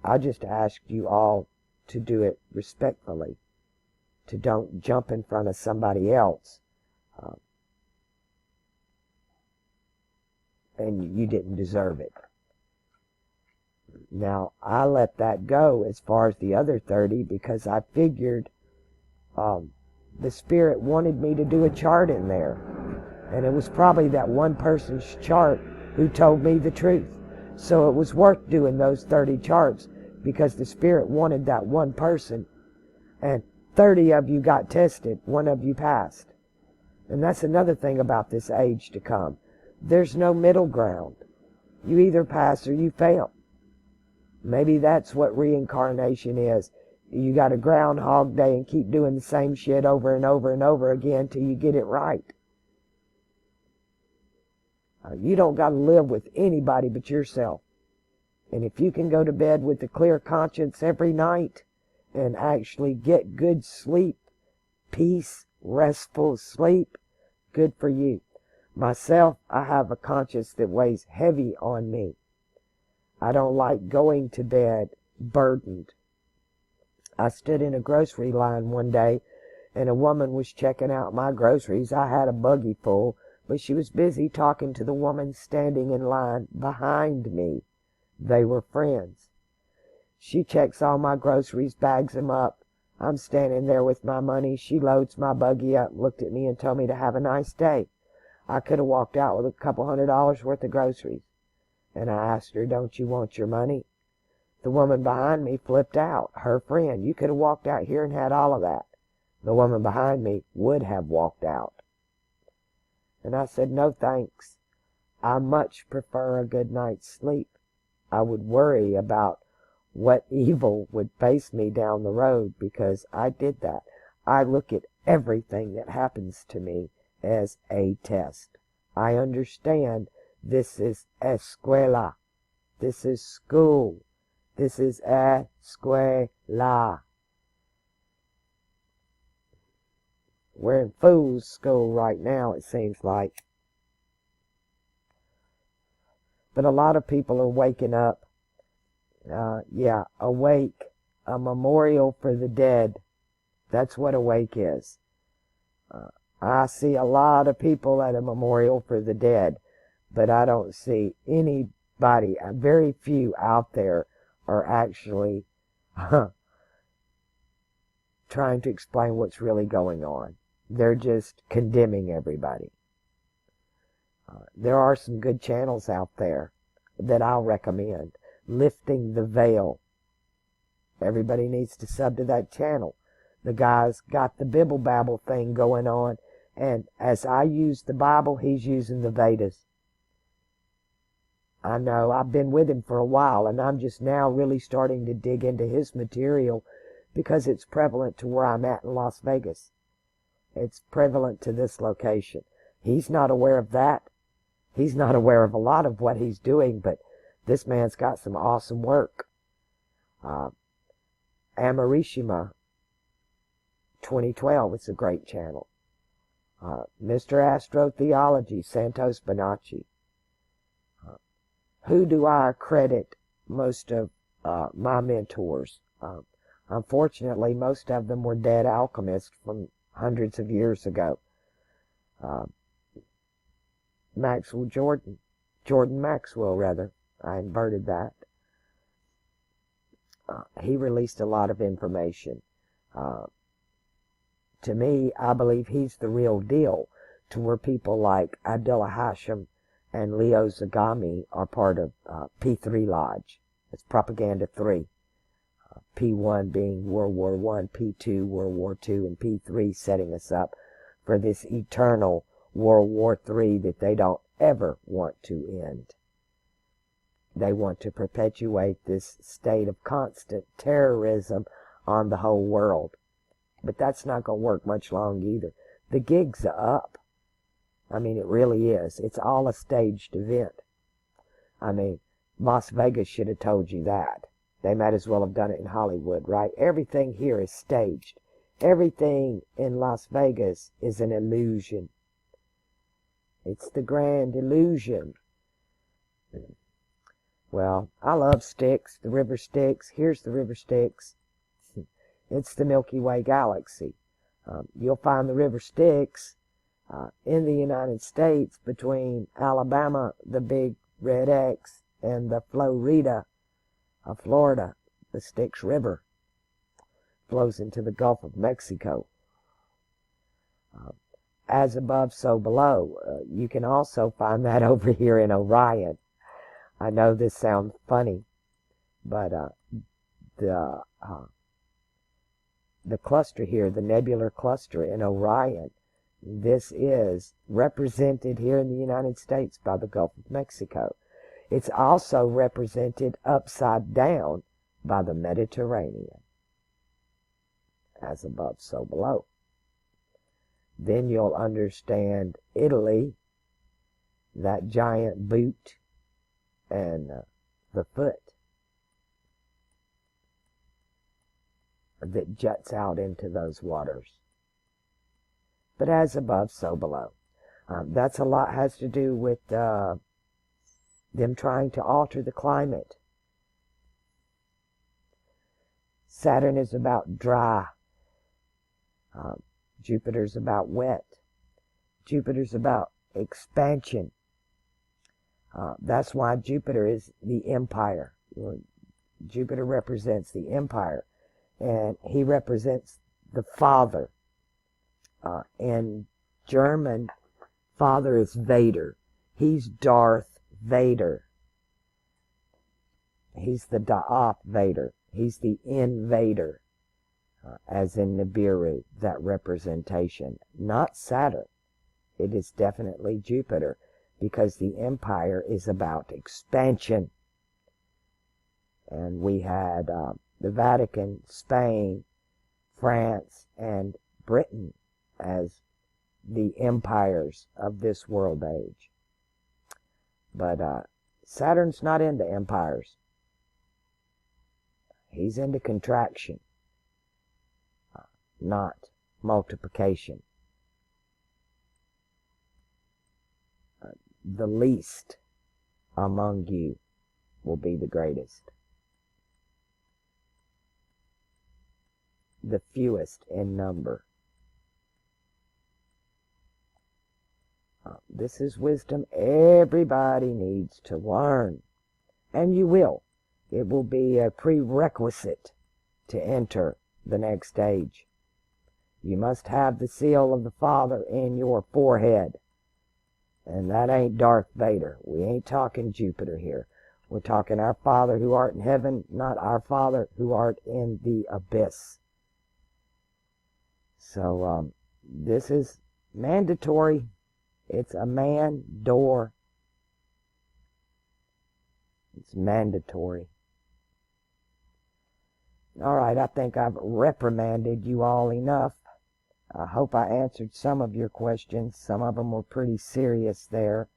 S1: I just ask you all to do it respectfully. To don't jump in front of somebody else. And you didn't deserve it. Now, I let that go as far as the other 30 because I figured the Spirit wanted me to do a chart in there. And it was probably that one person's chart who told me the truth. So it was worth doing those 30 charts because the Spirit wanted that one person. And 30 of you got tested, 1 of you passed. And that's another thing about this age to come. There's no middle ground. You either pass or you fail. Maybe that's what reincarnation is. You got a Groundhog Day and keep doing the same shit over and over and over again till you get it right. You don't got to live with anybody but yourself. And if you can go to bed with a clear conscience every night and actually get good sleep, peace, restful sleep, good for you. Myself, I have a conscience that weighs heavy on me. I don't like going to bed burdened. I stood in a grocery line one day, and a woman was checking out my groceries. I had a buggy full, but she was busy talking to the woman standing in line behind me. They were friends. She checks all my groceries, bags them up. I'm standing there with my money. She loads my buggy up, looked at me, and told me to have a nice day. I could have walked out with a couple $100 worth of groceries. And I asked her, don't you want your money? The woman behind me flipped out. Her friend, you could have walked out here and had all of that. The woman behind me would have walked out. And I said, no thanks. I much prefer a good night's sleep. I would worry about what evil would face me down the road because I did that. I look at everything that happens to me as a test. I understand this is escuela. This is school. This is escuela. We're in fool's school right now, it seems like. But a lot of people are waking up. Awake. A memorial for the dead. That's what awake is. I see a lot of people at a memorial for the dead, but I don't see anybody, very few out there are actually trying to explain what's really going on. They're just condemning everybody. There are some good channels out there that I'll recommend. Lifting the Veil. Everybody needs to sub to that channel. The guy's got the Bibble Babble thing going on, and as I use the Bible, he's using the Vedas. I know, I've been with him for a while, and I'm just now really starting to dig into his material because it's prevalent to where I'm at in Las Vegas. It's prevalent to this location. He's not aware of that. He's not aware of a lot of what he's doing, but this man's got some awesome work. Amarishima 2012 is a great channel. Mr. Astro Theology, Santos Bonacci. Who do I credit most of my mentors? Unfortunately, most of them were dead alchemists from hundreds of years ago. Jordan Maxwell, rather. I inverted that. He released a lot of information. To me, I believe he's the real deal, to where people like Abdullah Hashem and Leo Zagami are part of P3 Lodge. It's Propaganda 3. P1 being World War I, P2 World War II, and P3 setting us up for this eternal World War III that they don't ever want to end. They want to perpetuate this state of constant terrorism on the whole world. But that's not going to work much long either. The gig's up. I mean, it really is. It's all a staged event. I mean, Las Vegas should have told you that. They might as well have done it in Hollywood, right? Everything here is staged. Everything in Las Vegas is an illusion. It's the grand illusion. Well, I love Styx, the river Styx. Here's the river Styx. It's the Milky Way galaxy. You'll find the river Styx in the United States between Alabama, the big red X, and the Florida of Florida. The Styx River flows into the Gulf of Mexico. As above, so below. You can also find that over here in Orion. I know this sounds funny, but the cluster here, the nebular cluster in Orion, this is represented here in the United States by the Gulf of Mexico. It's also represented upside down by the Mediterranean. As above, so below. Then you'll understand Italy, that giant boot, and the foot that juts out into those waters. But as above, so below. That's a lot has to do with them trying to alter the climate. Saturn is about dry. Jupiter's about wet. Jupiter's about expansion. That's why Jupiter is the empire. Jupiter represents the empire. and he represents the father. In German, father is Vader. He's Darth Vader. He's the Darth Vader. He's the invader, as in Nibiru, that representation. Not Saturn. It is definitely Jupiter, because the empire is about expansion. And we had the Vatican, Spain, France, and Britain as the empires of this world age. But Saturn's not into empires. He's into contraction, not multiplication. The least among you will be the greatest. The fewest in number. This is wisdom everybody needs to learn. And you will. It will be a prerequisite to enter the next stage. You must have the seal of the Father in your forehead. And that ain't Darth Vader. We ain't talking Jupiter here. We're talking our Father who art in heaven, not our Father who art in the abyss. So this is mandatory. It's a man-door. It's mandatory. All right, I think I've reprimanded you all enough. I hope I answered some of your questions. Some of them were pretty serious there.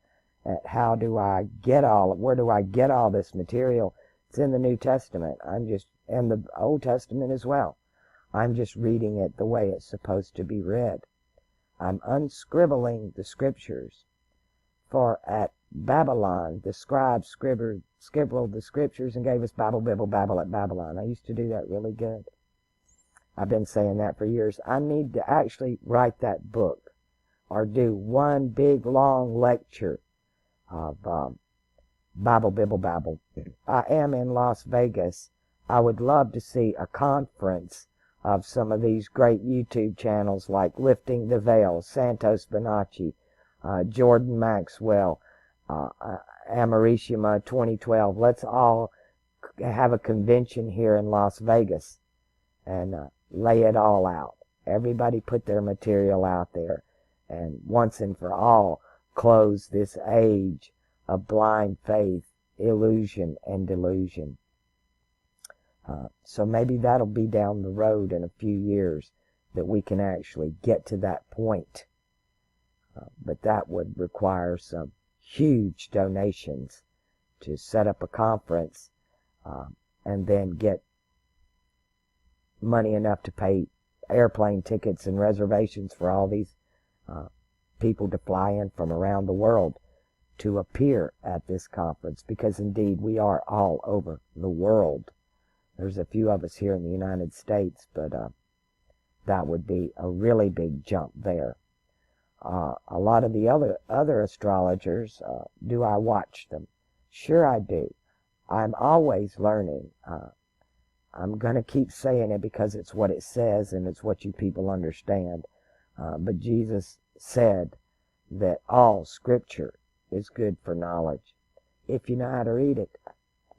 S1: At where do I get all this material? It's in the New Testament. And the Old Testament as well. I'm just reading it the way it's supposed to be read. I'm unscribbling the scriptures. For at Babylon, the scribes scribbled the scriptures and gave us babble, bibble, babble at Babylon. I used to do that really good. I've been saying that for years. I need to actually write that book or do one big long lecture of babble, bibble, babble. I am in Las Vegas. I would love to see a conference of some of these great YouTube channels like Lifting the Veil, Santos Bonacci, Jordan Maxwell, Amarishima 2012. Let's all have a convention here in Las Vegas and lay it all out. Everybody put their material out there and once and for all close this age of blind faith, illusion, and delusion. So maybe that'll be down the road in a few years that we can actually get to that point. But that would require some huge donations to set up a conference and then get money enough to pay airplane tickets and reservations for all these people to fly in from around the world to appear at this conference, because indeed we are all over the world. There's a few of us here in the United States, but that would be a really big jump there. A lot of the other astrologers, do I watch them? Sure I do. I'm always learning. I'm going to keep saying it because it's what it says and it's what you people understand. But Jesus said that all Scripture is good for knowledge. If you know how to read it,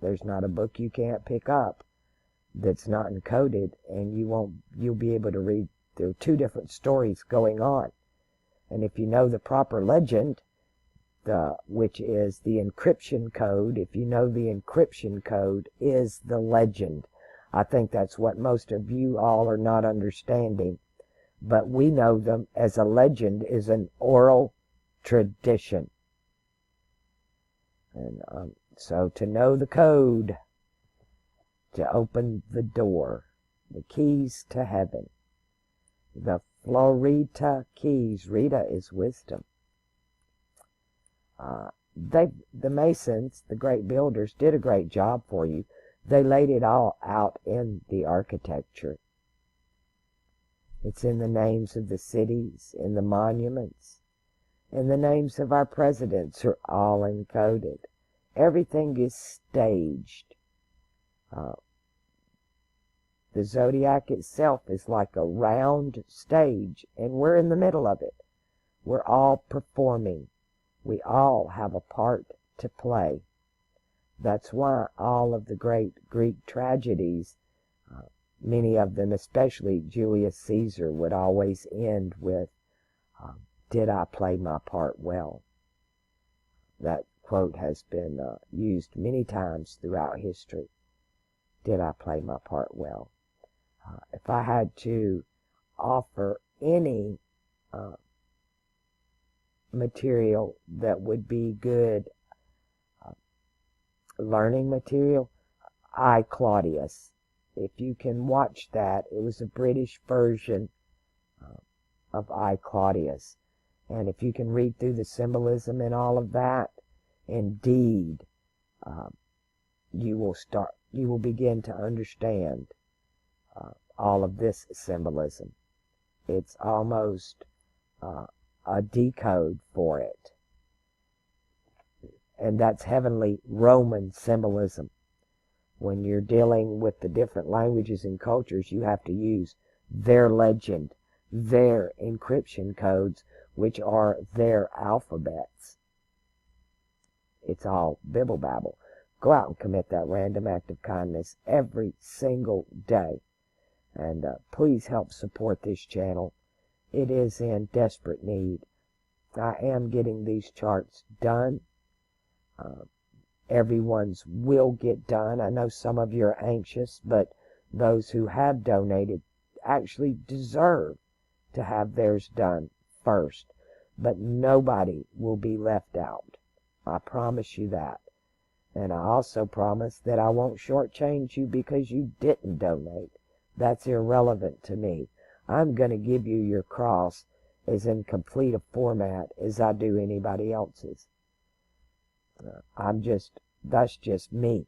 S1: there's not a book you can't pick up that's not encoded, and you'll be able to read. There are two different stories going on. And if you know the proper legend, which is the encryption code, if you know the encryption code is the legend. I think that's what most of you all are not understanding. But we know them as a legend is an oral tradition. And so to know the code, to open the door, the keys to heaven, the Florita keys. Rita is wisdom. The Masons, the great builders, did a great job for you. They laid it all out in the architecture. It's in the names of the cities, in the monuments, and the names of our presidents are all encoded. Everything is staged. The zodiac itself is like a round stage, and we're in the middle of it. We're all performing. We all have a part to play. That's why all of the great Greek tragedies, many of them, especially Julius Caesar, would always end with, did I play my part well? That quote has been used many times throughout history. Did I play my part well? If I had to offer any material that would be good learning material, I, Claudius. If you can watch that, it was a British version of I, Claudius. And if you can read through the symbolism and all of that, indeed, you will begin to understand all of this symbolism. It's almost a decode for it. And that's heavenly Roman symbolism. When you're dealing with the different languages and cultures, you have to use their legend, their encryption codes, which are their alphabets. It's all bibble babble. Go out and commit that random act of kindness every single day. And please help support this channel. It is in desperate need. I am getting these charts done. Everyone's will get done. I know some of you are anxious, but those who have donated actually deserve to have theirs done first. But nobody will be left out. I promise you that. And I also promise that I won't shortchange you because you didn't donate. That's irrelevant to me. I'm going to give you your cross as incomplete a format as I do anybody else's. That's just me.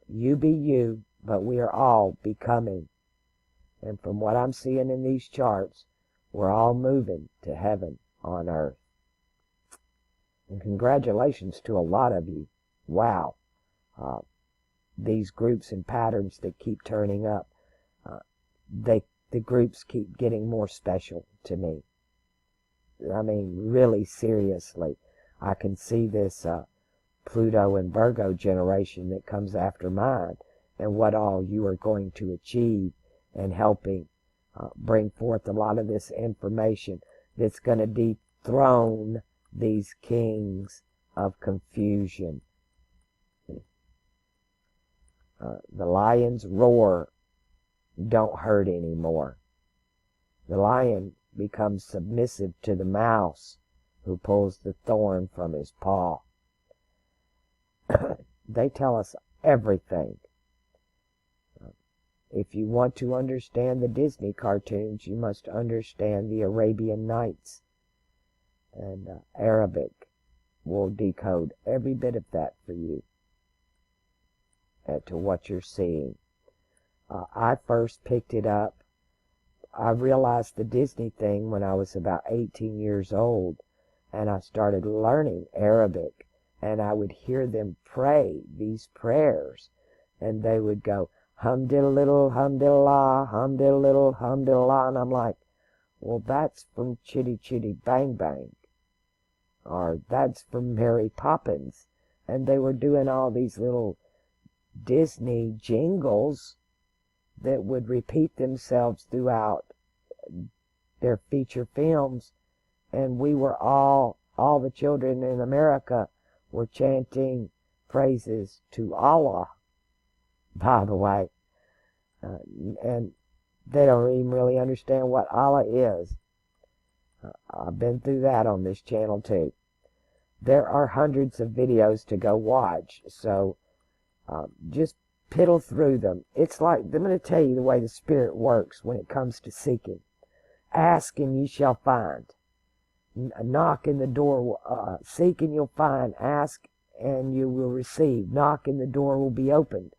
S1: You be you, but we are all becoming. And from what I'm seeing in these charts, we're all moving to heaven on earth. And congratulations to a lot of you. Wow. These groups and patterns that keep turning up, the groups keep getting more special to me. I mean, really seriously. I can see this Pluto and Virgo generation that comes after mine and what all you are going to achieve and helping bring forth a lot of this information that's going to dethrone these kings of confusion. The lion's roar don't hurt anymore. The lion becomes submissive to the mouse who pulls the thorn from his paw. They tell us everything. If you want to understand the Disney cartoons, you must understand the Arabian Nights. And Arabic will decode every bit of that for you to what you're seeing. I first picked it up. I realized the Disney thing when I was about 18 years old, and I started learning Arabic, and I would hear them pray these prayers, and they would go, Hamdillah, Hamdillah, Hamdillah, Hamdillah, and I'm like, well, that's from Chitty Chitty Bang Bang, or that's from Mary Poppins, and they were doing all these little Disney jingles that would repeat themselves throughout their feature films, and we were all the children in America were chanting praises to Allah, by the way, and they don't even really understand what Allah is. I've been through that on this channel too. There are hundreds of videos to go watch, so just piddle through them. It's like, I'm going to tell you the way the Spirit works when it comes to seeking. Ask and you shall find. Knock and the door, seek and you'll find. Ask and you will receive. Knock and the door will be opened.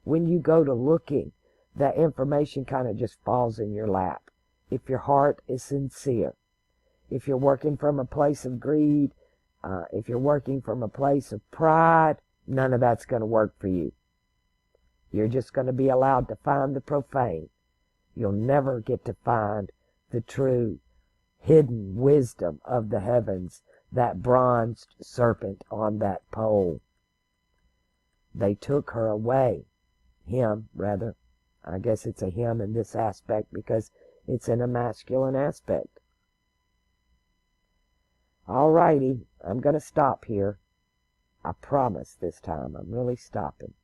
S1: When you go to looking, that information kind of just falls in your lap. If your heart is sincere. If you're working from a place of greed, if you're working from a place of pride, none of that's going to work for you. You're just going to be allowed to find the profane. You'll never get to find the true hidden wisdom of the heavens, that bronzed serpent on that pole. They took her away. Him, rather. I guess it's a him in this aspect because it's in a masculine aspect. Alrighty, I'm going to stop here. I promise this time I'm really stopping.